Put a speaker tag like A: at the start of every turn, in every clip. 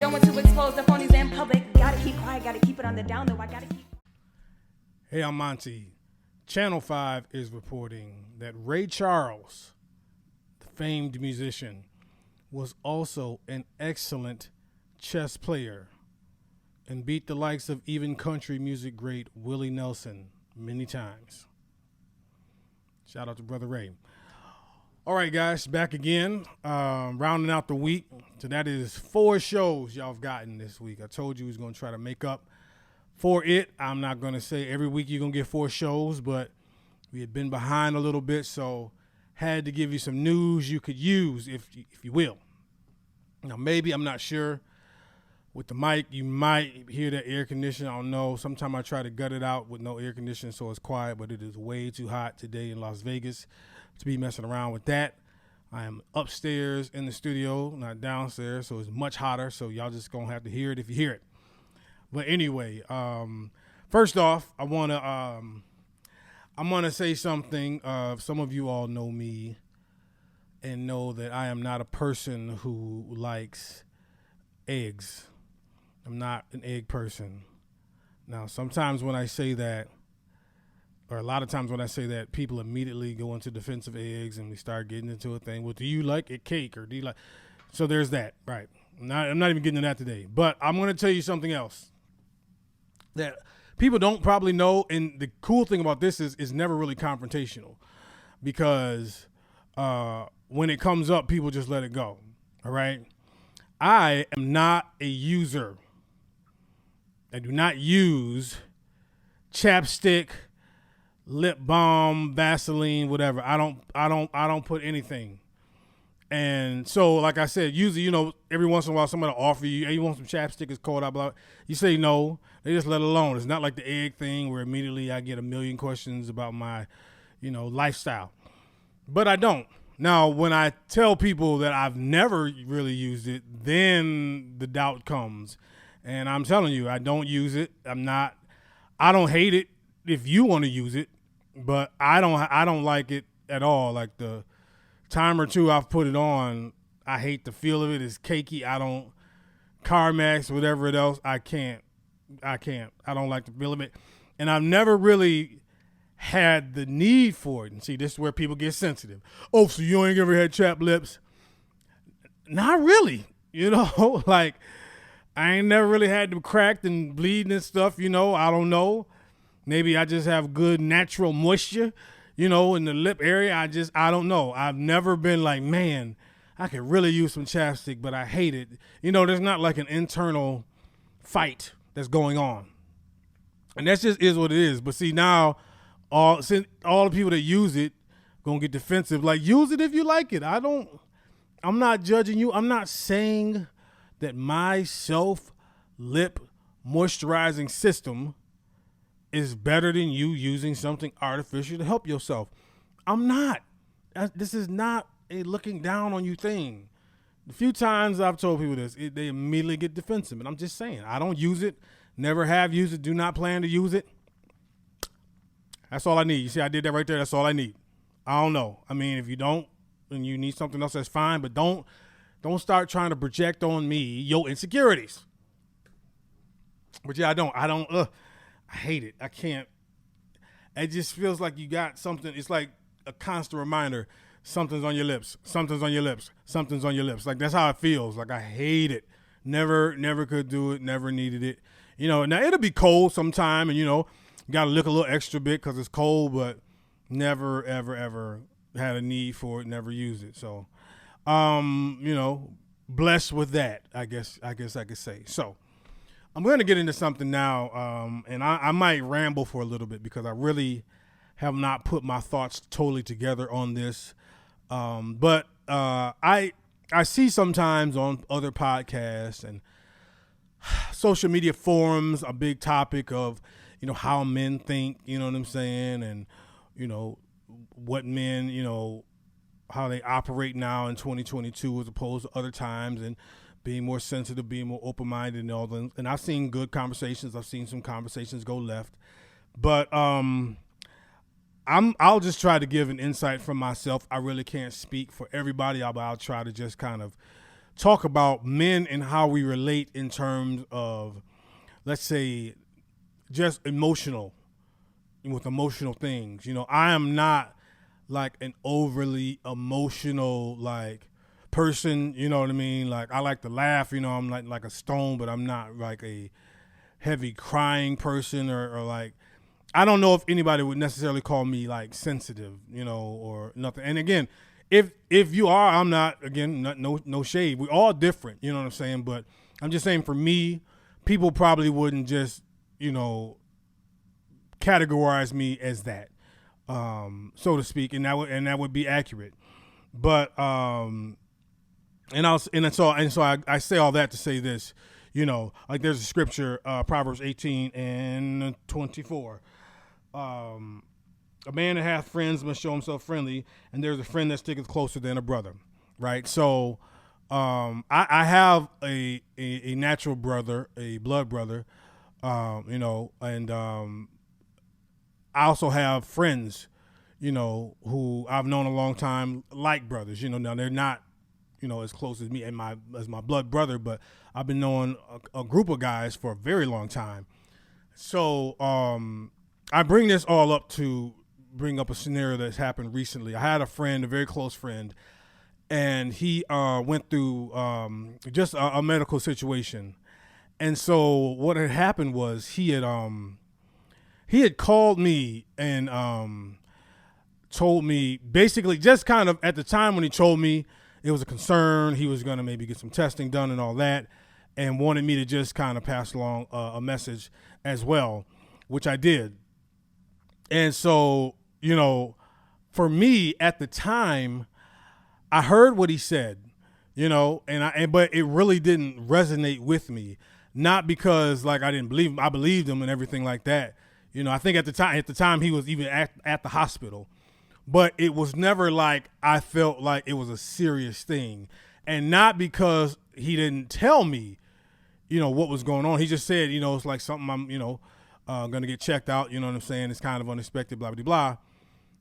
A: Don't want to expose the phonies in public. Gotta keep quiet, gotta keep it on the down low. I gotta keep.
B: Hey, I'm Monty. Channel 5 is reporting that Ray Charles, the famed musician, was also an excellent chess player and beat the likes of even country music great Willie Nelson many times. Shout out to Brother Ray. All right, guys, back again, rounding out the week. So that is 4 shows y'all have gotten this week. I told you we was going to try to make up for it. I'm not going to say every week you're going to get 4 shows, but we had been behind a little bit, so had to give you some news you could use, if you will. Now, maybe, I'm not sure, with the mic, you might hear that air conditioner. I don't know. Sometimes I try to gut it out with no air conditioning so it's quiet, but it is way too hot today in Las Vegas to be messing around with that. I am upstairs in the studio, not downstairs, so it's much hotter, so y'all just going to have to hear it if you hear it. But anyway, first off, I'm gonna say something. Some of you all know me and know that I am not a person who likes eggs. I'm not an egg person. Now, sometimes when I say that, or a lot of times when I say that, people immediately go into defensive eggs and we start getting into a thing. Well, do you like a cake or do you like? So there's that, right? I'm not even getting to that today. But I'm going to tell you something else that people don't probably know. And the cool thing about this is never really confrontational, because when it comes up, people just let it go. All right. I am not a user. I do not use chapstick, lip balm, Vaseline, whatever. I don't put anything. And so, like I said, usually, every once in a while somebody will offer you, hey, you want some chapstick? It's cold out, blah. You say no. They just let it alone. It's not like the egg thing where immediately I get a million questions about my, lifestyle. But I don't. Now, when I tell people that I've never really used it, then the doubt comes. And I'm telling you, I don't use it. I don't hate it if you want to use it, but I don't like it at all. Like the time or two I've put it on, I hate the feel of it. It's cakey. CarMax, whatever it else, I can't. I don't like the feel of it. And I've never really had the need for it. And see, this is where people get sensitive. Oh, so you ain't ever had chapped lips? Not really. Like I ain't never really had them cracked and bleeding and stuff. I don't know. Maybe I just have good natural moisture, in the lip area. I don't know. I've never been like, man, I could really use some chapstick, but I hate it. There's not like an internal fight that's going on. And that just is what it is. But see, now all the people that use it gonna get defensive. Like, use it if you like it. I'm not judging you. I'm not saying that my lip moisturizing system is better than you using something artificial to help yourself. I'm not. This is not a looking down on you thing. The few times I've told people this, they immediately get defensive. And I'm just saying, I don't use it, never have used it, do not plan to use it. That's all I need. You see, I did that right there. That's all I need. I don't know. I mean, if you don't and you need something else, that's fine. But don't start trying to project on me your insecurities. But yeah, I hate it. I can't. It just feels like you got something. It's like a constant reminder. Something's on your lips. Something's on your lips. Something's on your lips. Like, that's how it feels. Like, I hate it. Never could do it. Never needed it. Now it'll be cold sometime and, you got to look a little extra bit because it's cold, but never, ever, ever had a need for it. Never used it. So, blessed with that, I guess I could say. So I'm going to get into something now. And I might ramble for a little bit because I really have not put my thoughts totally together on this. But I see sometimes on other podcasts and social media forums a big topic of, how men think, you know what I'm saying? And, what men, how they operate now in 2022 as opposed to other times, and being more sensitive, being more open-minded and all that. And I've seen good conversations. I've seen some conversations go left. But I'll just try to give an insight from myself. I really can't speak for everybody. I'll try to just kind of talk about men and how we relate in terms of, let's say, just with emotional things. I am not like an overly emotional like person. You know what I mean? Like I like to laugh. I'm like a stone, but I'm not like a heavy crying person or like. I don't know if anybody would necessarily call me like sensitive, or nothing. And again, if you are, I'm not. Again, no shade. We're all different. You know what I'm saying? But I'm just saying, for me, people probably wouldn't just categorize me as that, so to speak, and that would be accurate. But so I say all that to say this, like there's a scripture, Proverbs 18:24. A man that hath friends must show himself friendly, and there's a friend that sticketh closer than a brother, right? So I have a natural brother, a blood brother, and I also have friends, who I've known a long time, like brothers. Now they're not, as close as me and as my blood brother, but I've been knowing a group of guys for a very long time. So I bring this all up to bring up a scenario that's happened recently. I had a very close friend, and he went through just a medical situation. And so what had happened was he had called me and told me, basically, just kind of at the time when he told me it was a concern, he was going to maybe get some testing done and all that, and wanted me to just kind of pass along a message as well, which I did. And so, for me at the time, I heard what he said, but it really didn't resonate with me. Not because like I didn't believe him, I believed him and everything like that. I think at the time he was even at the hospital, but it was never like I felt like it was a serious thing, and not because he didn't tell me, what was going on. He just said, it's like something I'm, going to get checked out. You know what I'm saying? It's kind of unexpected, blah, blah, blah.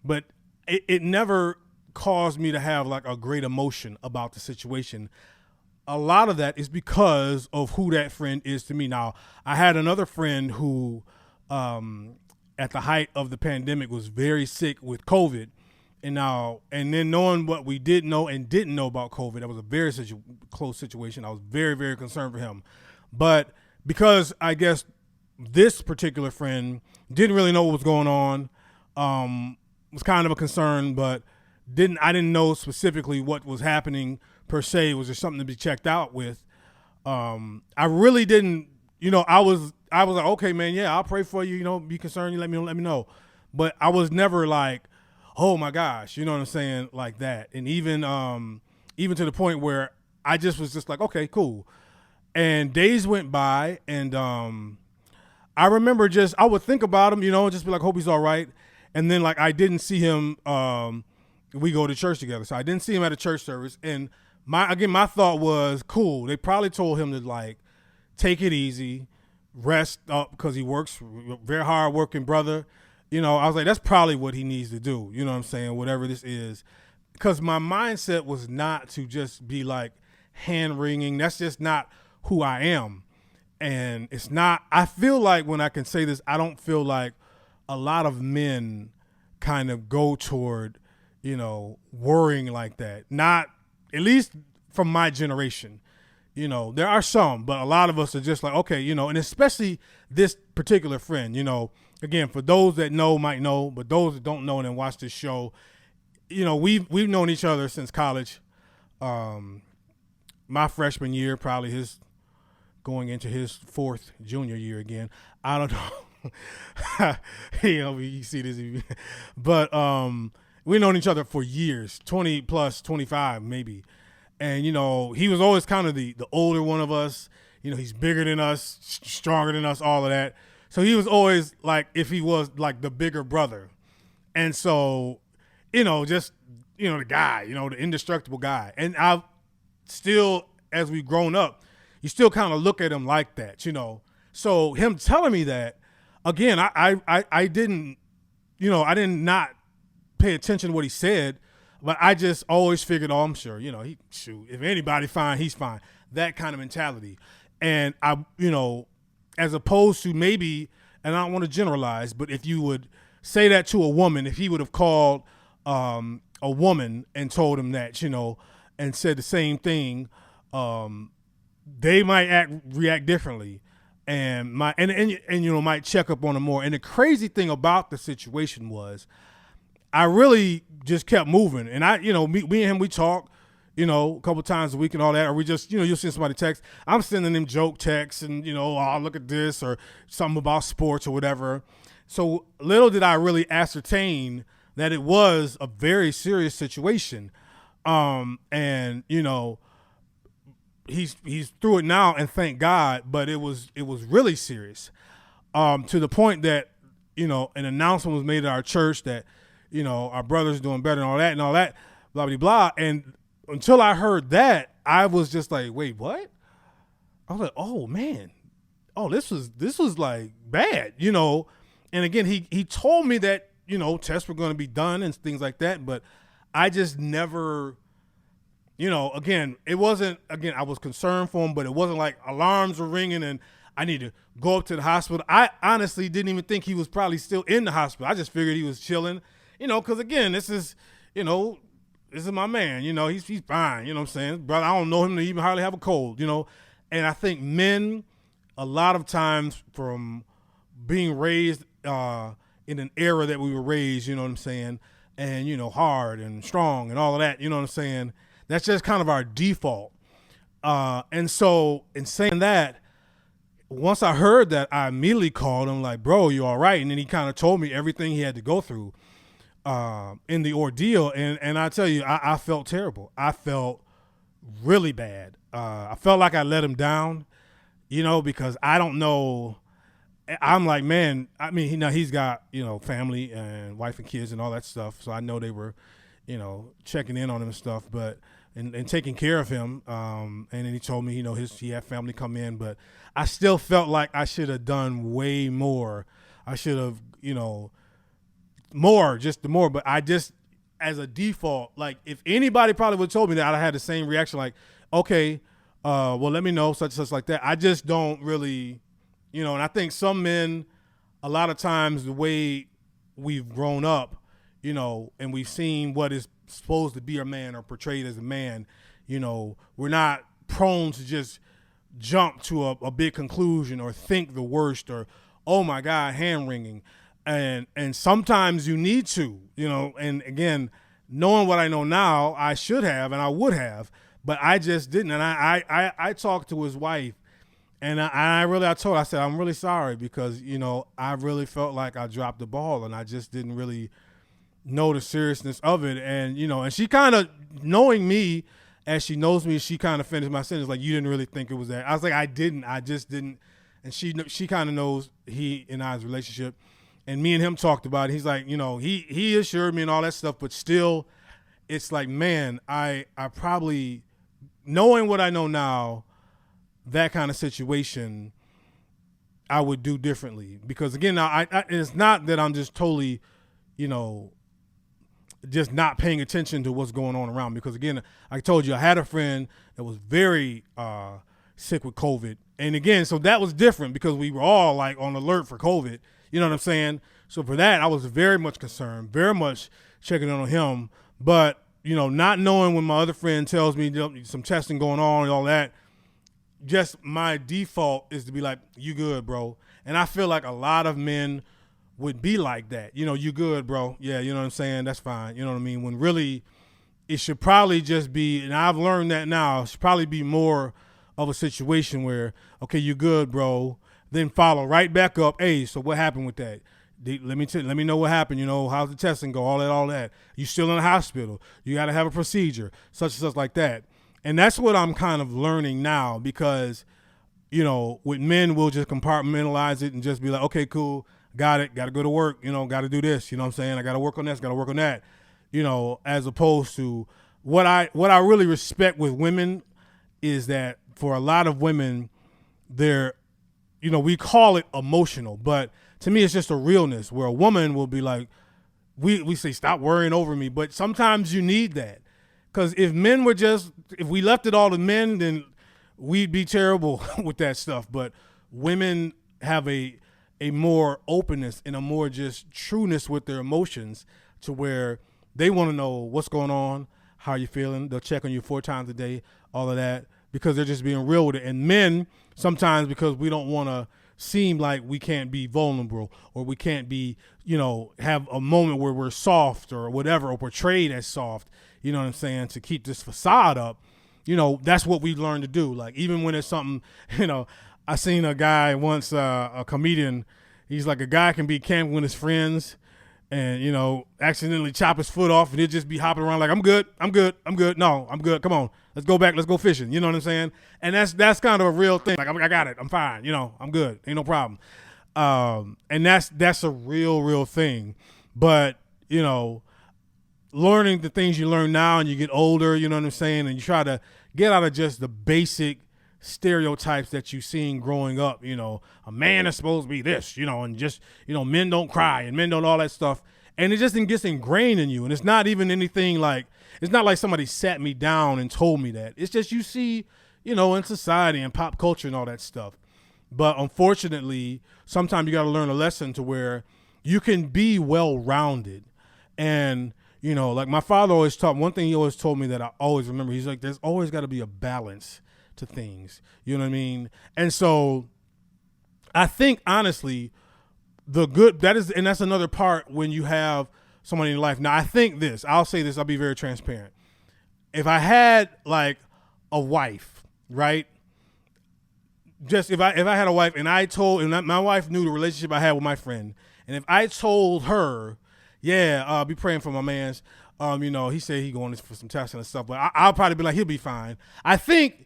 B: But it never caused me to have like a great emotion about the situation. A lot of that is because of who that friend is to me. Now, I had another friend who, at the height of the pandemic, was very sick with COVID. And then knowing what we did know and didn't know about COVID, that was a very close situation. I was very, very concerned for him. But because I guess this particular friend didn't really know what was going on, was kind of a concern, but I didn't know specifically what was happening per se. Was there something to be checked out with? I really didn't, I was like, okay, man, yeah, I'll pray for you, be concerned, you let me know. But I was never like, oh my gosh, you know what I'm saying, like that. And even to the point where I just was just like, okay, cool. And days went by, and I remember I would think about him, just be like, hope he's all right. And then like I didn't see him. We go to church together, so I didn't see him at a church service. And my thought was, cool. They probably told him to like take it easy, rest up, because he works, very hard working brother. I was like, that's probably what he needs to do. You know what I'm saying? Whatever this is, because my mindset was not to just be like hand wringing. That's just not who I am. And it's not, I feel like when I can say this, I don't feel like a lot of men kind of go toward, worrying like that. Not, at least from my generation. There are some, but a lot of us are just like, okay, and especially this particular friend, again, for those that know might know, but those that don't know and then watch this show, we've known each other since college. My freshman year, probably going into his fourth junior year again. I don't know. You see this, but we've known each other for years, 20 plus, 25 maybe. And, he was always kind of the older one of us. He's bigger than us, stronger than us, all of that. So he was always like, if he was like the bigger brother. And so, just, the guy, the indestructible guy. And I've still, as we've grown up, you still kind of look at him like that, So him telling me that, again, I didn't, I did not pay attention to what he said, But I just always figured, oh, I'm sure, if anybody fine, he's fine. That kind of mentality. And as opposed to maybe, and I don't want to generalize, but if you would say that to a woman, if he would have called a woman and told him that, and said the same thing, they might react differently, and might check up on him more. And the crazy thing about the situation was, I really just kept moving, and me and him, we talk, a couple times a week and all that, or we just, you'll send somebody text. I'm sending them joke texts and, oh, look at this, or something about sports or whatever. So little did I really ascertain that it was a very serious situation. And he's through it now, and thank God, but it was really serious. To the point that, an announcement was made at our church that, our brother's doing better and all that, blah, blah, blah. And until I heard that, I was just like, wait, what? I was like, oh man, this was like bad, And again, he told me that, tests were going to be done and things like that, but I just never, again, it wasn't, I was concerned for him, but it wasn't like alarms were ringing and I need to go up to the hospital. I honestly didn't even think he was probably still in the hospital. I just figured he was chilling, because again, this is my man, he's fine, what I'm saying? Brother, I don't know him to even hardly have a cold, and I think men, a lot of times from being raised in an era that we were raised, you know what I'm saying, and, hard and strong and all of that, you know what I'm saying, that's just kind of our default. And so in saying that, once I heard that, I immediately called him like, bro, you all right? And then he kind of told me everything he had to go through in the ordeal. And I tell you, I felt terrible. I felt really bad. I felt like I let him down, because I don't know. I'm like, man, I mean, he's got, family and wife and kids and all that stuff. So I know they were, checking in on him and stuff, but, and taking care of him. And then he told me, he had family come in, but I still felt like I should have done way more. I should have, more, but I just, as a default, like if anybody probably would have told me that, I'd have had the same reaction. Like, okay, well, let me know, such like that. I just don't really, and I think some men, a lot of times the way we've grown up, and we've seen what is supposed to be a man or portrayed as a man, we're not prone to just jump to a big conclusion or think the worst or, oh my God, hand wringing. And sometimes you need to, and again, knowing what I know now, I should have, and I would have, but I just didn't. And I talked to his wife, and I told her, I said, I'm really sorry because, I really felt like I dropped the ball and I just didn't really know the seriousness of it. And, and she kind of, knowing me as she knows me, she kind of finished my sentence like, you didn't really think it was that. I was like, I just didn't. And she kind of knows he and I's relationship. And me and him talked about it. He's like, he assured me and all that stuff, but still, it's like, man, I probably, knowing what I know now, that kind of situation, I would do differently. Because again, now it's not that I'm just totally, just not paying attention to what's going on around me. Because again, I told you, I had a friend that was very sick with COVID. And again, so that was different because we were all like on alert for COVID. You know what I'm saying? So for that, I was very much concerned, very much checking in on him. But, not knowing when my other friend tells me some testing going on and all that, just my default is to be like, you good, bro. And I feel like a lot of men would be like that. You good, bro. Yeah, you know what I'm saying? That's fine. You know what I mean? When really it should probably just be, and I've learned that now, it should probably be more of a situation where, okay, you good, bro. Then follow right back up. Hey, so what happened with that? Let me know what happened. How's the testing go? All that. You still in the hospital? You got to have a procedure, such and such like that. And that's what I'm kind of learning now because, with men, we'll just compartmentalize it and just be like, okay, cool, got it, got to go to work, got to do this. You know what I'm saying? I got to work on this, got to work on that. As opposed to what I really respect with women is that for a lot of women, they're, we call it emotional, but to me, it's just a realness where a woman will be like, we say stop worrying over me, but sometimes you need that. Because if we left it all to men, then we'd be terrible with that stuff. But women have a more openness and a more just trueness with their emotions to where they want to know what's going on, how you feeling. They'll check on you 4 times a day, all of that, because they're just being real with it. And men, sometimes because we don't want to seem like we can't be vulnerable or we can't be, have a moment where we're soft or whatever, or portrayed as soft, you know what I'm saying, to keep this facade up, that's what we've learned to do. Like, even when it's something, I seen a guy once, a comedian, he's like, a guy can be camping with his friends and, accidentally chop his foot off and he'll just be hopping around like, I'm good. No, I'm good. Come on, let's go back. Let's go fishing. You know what I'm saying? And that's kind of a real thing. Like, I got it. I'm fine. I'm good. Ain't no problem. And that's a real thing. But, learning the things you learn now and you get older, you know what I'm saying? And you try to get out of just the basic stereotypes that you've seen growing up. A man is supposed to be this, and just, men don't cry and men don't all that stuff. And it just gets ingrained in you. And it's not even anything like, it's not like somebody sat me down and told me that. It's just you see, in society and pop culture and all that stuff. But unfortunately, sometimes you got to learn a lesson to where you can be well-rounded. And, like my father always taught, one thing he always told me that I always remember, he's like, there's always got to be a balance to things. You know what I mean? And so I think, honestly, that's another part when you have somebody in your life. Now, I think I'll say this, I'll be very transparent. If I had like a wife, right? Just if I had a wife and my wife knew the relationship I had with my friend, and if I told her, be praying for my man's, he said he going for some testing and stuff, but I'll probably be like, he'll be fine. I think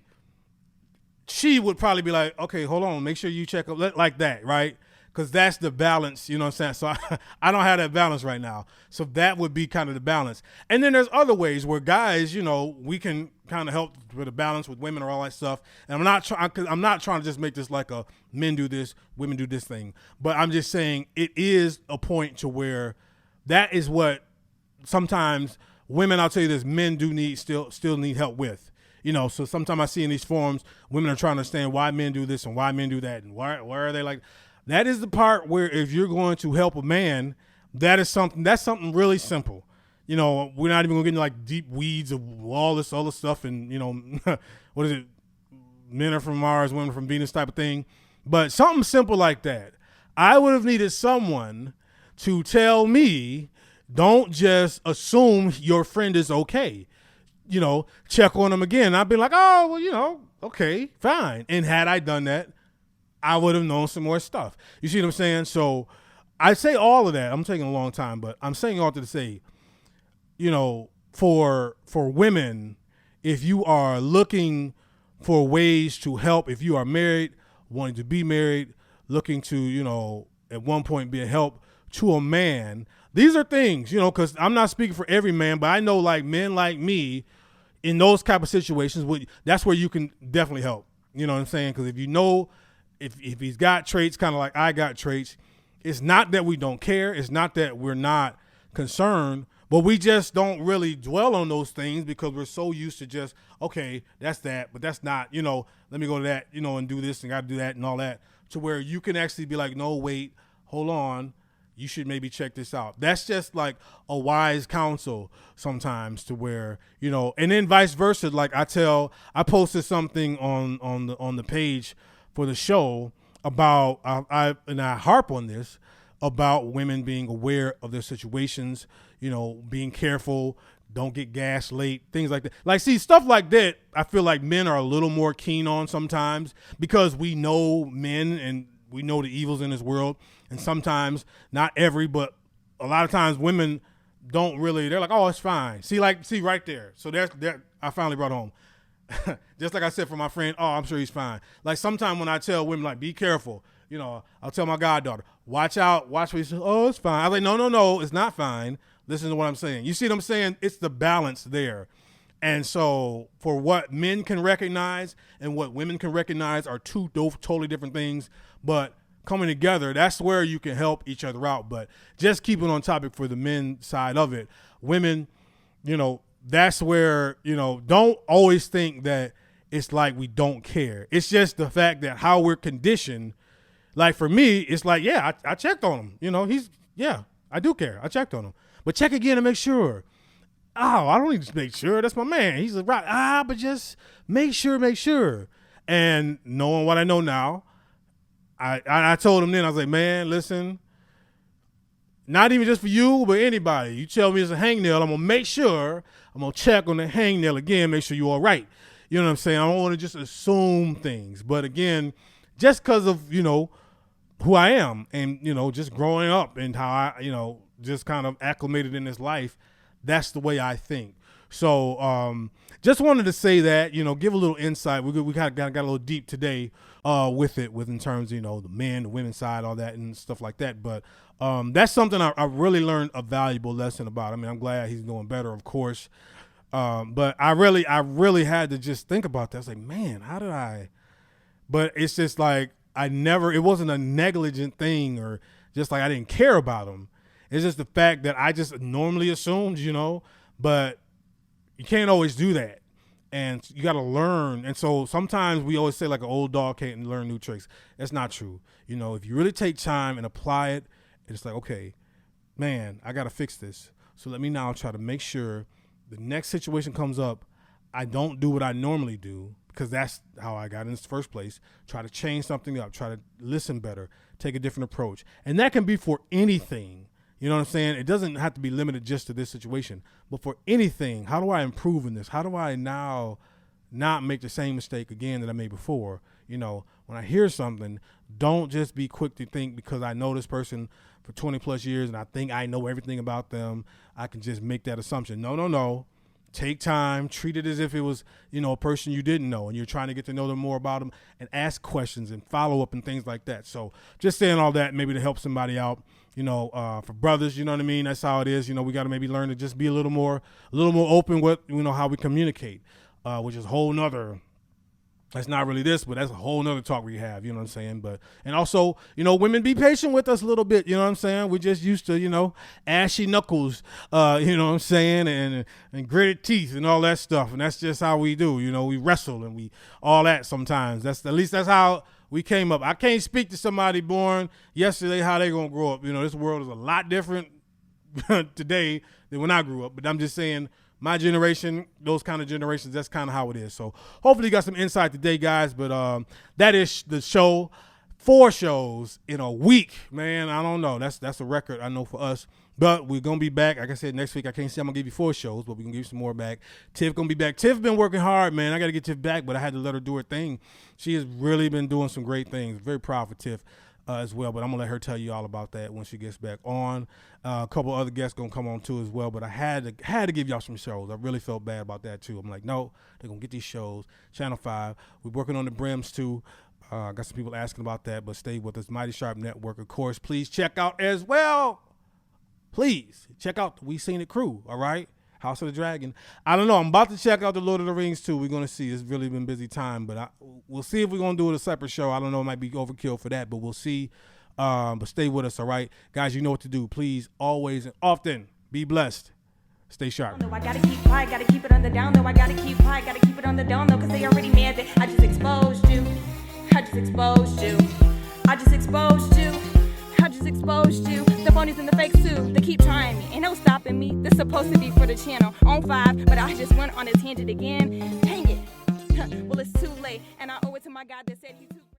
B: she would probably be like, okay, hold on, make sure you check up like that, right? Because that's the balance, you know what I'm saying? So I don't have that balance right now. So that would be kind of the balance. And then there's other ways where guys, we can kind of help with a balance with women or all that stuff. And I'm not trying to just make this like a men do this, women do this thing. But I'm just saying it is a point to where that is what sometimes women, I'll tell you this, men do need still need help with. So sometimes I see in these forums, women are trying to understand why men do this and why men do that and why are they like. That is the part where if you're going to help a man, that's something really simple. We're not even going to get into like deep weeds of all this other stuff and, what is it? Men are from Mars, women are from Venus type of thing. But something simple like that. I would have needed someone to tell me, don't just assume your friend is okay. Check on them again. I'd be like, oh, well, okay, fine. And had I done that, I would have known some more stuff. You see what I'm saying? So I say all of that. I'm taking a long time, but I'm saying all to say, for women, if you are looking for ways to help, if you are married, wanting to be married, looking to, at one point be a help to a man, these are things, because I'm not speaking for every man, but I know like men like me in those type of situations, that's where you can definitely help. You know what I'm saying? Because if he's got traits kind of like I got traits, it's not that we don't care. It's not that we're not concerned, but we just don't really dwell on those things because we're so used to just, okay, that's that, but that's not, let me go to that, and do this and got to do that and all that, to where you can actually be like, no, wait, hold on. You should maybe check this out. That's just like a wise counsel sometimes to where, and then vice versa. Like I posted something on the page for the show about, I harp on this, about women being aware of their situations, being careful, don't get gas late, things like that. Like, see, stuff like that, I feel like men are a little more keen on sometimes because we know men and we know the evils in this world. And sometimes, not every, but a lot of times women don't really, they're like, oh, it's fine. See right there. So that I finally brought home. Just like I said for my friend, oh, I'm sure he's fine. Like sometimes when I tell women, like, be careful, I'll tell my goddaughter, watch out, watch what he says, oh, it's fine. I was like, no, it's not fine. Listen to what I'm saying. You see what I'm saying? It's the balance there. And so for what men can recognize and what women can recognize are two totally different things. But coming together, that's where you can help each other out. But just keeping on topic for the men side of it, women, that's where, don't always think that it's like we don't care. It's just the fact that how we're conditioned. Like for me, it's like, yeah, I checked on him. I do care. I checked on him. But check again to make sure. Oh, I don't need to make sure. That's my man. He's right. But just make sure. And knowing what I know now, I told him then, I was like, man, listen, not even just for you, but anybody. You tell me it's a hangnail, I'm going to make sure, I'm going to check on the hangnail again, make sure you're all right. You know what I'm saying? I don't want to just assume things. But again, just because of, who I am and, just growing up and how I, just kind of acclimated in this life, that's the way I think. So just wanted to say that, give a little insight. We got a little deep today with in terms of, the men, the women's side, all that and stuff like that. But that's something I really learned a valuable lesson about. I mean, I'm glad he's doing better, of course. But I really had to just think about that. I was like, man, how did I? But it's just like it wasn't a negligent thing or just like I didn't care about him. It's just the fact that I just normally assumed, but you can't always do that. And you got to learn. And so sometimes we always say like an old dog can't learn new tricks. That's not true. If you really take time and apply it, it's like, okay, man, I got to fix this. So let me now try to make sure the next situation comes up, I don't do what I normally do because that's how I got in the first place. Try to change something up, try to listen better, take a different approach. And that can be for anything. You know what I'm saying? It doesn't have to be limited just to this situation, but for anything, how do I improve in this? How do I now not make the same mistake again that I made before? When I hear something, don't just be quick to think because I know this person for 20 plus years and I think I know everything about them, I can just make that assumption. No. Take time, treat it as if it was, a person you didn't know and you're trying to get to know them more about them and ask questions and follow up and things like that. So just saying all that maybe to help somebody out, for brothers, you know what I mean? That's how it is. We got to maybe learn to just be a little more open with, how we communicate, which is a whole nother. That's not really this, but that's a whole nother talk we have, you know what I'm saying? And also, women be patient with us a little bit, you know what I'm saying? We're just used to, ashy knuckles, you know what I'm saying? And gritted teeth and all that stuff. And that's just how we do, we wrestle and we all that sometimes. At least that's how we came up. I can't speak to somebody born yesterday how they going to grow up. This world is a lot different today than when I grew up, but I'm just saying, my generation, those kind of generations, that's kind of how it is. So hopefully you got some insight today, guys. But that is the show. 4 shows in a week, man. I don't know. That's a record, I know, for us. But we're going to be back. Like I said, next week, I can't say I'm going to give you 4 shows, but we're going to give you some more back. Tiff going to be back. Tiff been working hard, man. I got to get Tiff back, but I had to let her do her thing. She has really been doing some great things. Very proud for Tiff. As well, but I'm gonna let her tell you all about that when she gets back on. A couple other guests gonna come on too as well, but I had to give y'all some shows. I really felt bad about that too. I'm like, no, they're gonna get these shows. Channel 5, we're working on the brims too. I got some people asking about that, but stay with us. Mighty Sharp Network, of course. Please check out as well. Please check out the We Seen It crew. All right. House of the Dragon. I don't know. I'm about to check out the Lord of the Rings too. We're gonna see. It's really been busy time, but we'll see if we're gonna do it a separate show. I don't know. It might be overkill for that, but we'll see. But stay with us, all right, guys. You know what to do. Please, always and often be blessed. Stay sharp.
A: I gotta keep quiet. Gotta keep it on the down low. I gotta keep quiet. Gotta keep it on the down low, 'cause they already mad that I just exposed you. I just exposed you. I just exposed you. I just exposed you. The phonies and the fakes too. They keep trying me. Ain't no stopping me. This supposed to be for the channel on 5, but I just went on a tangent again. Dang it. Well, it's too late, and I owe it to my God that said he too.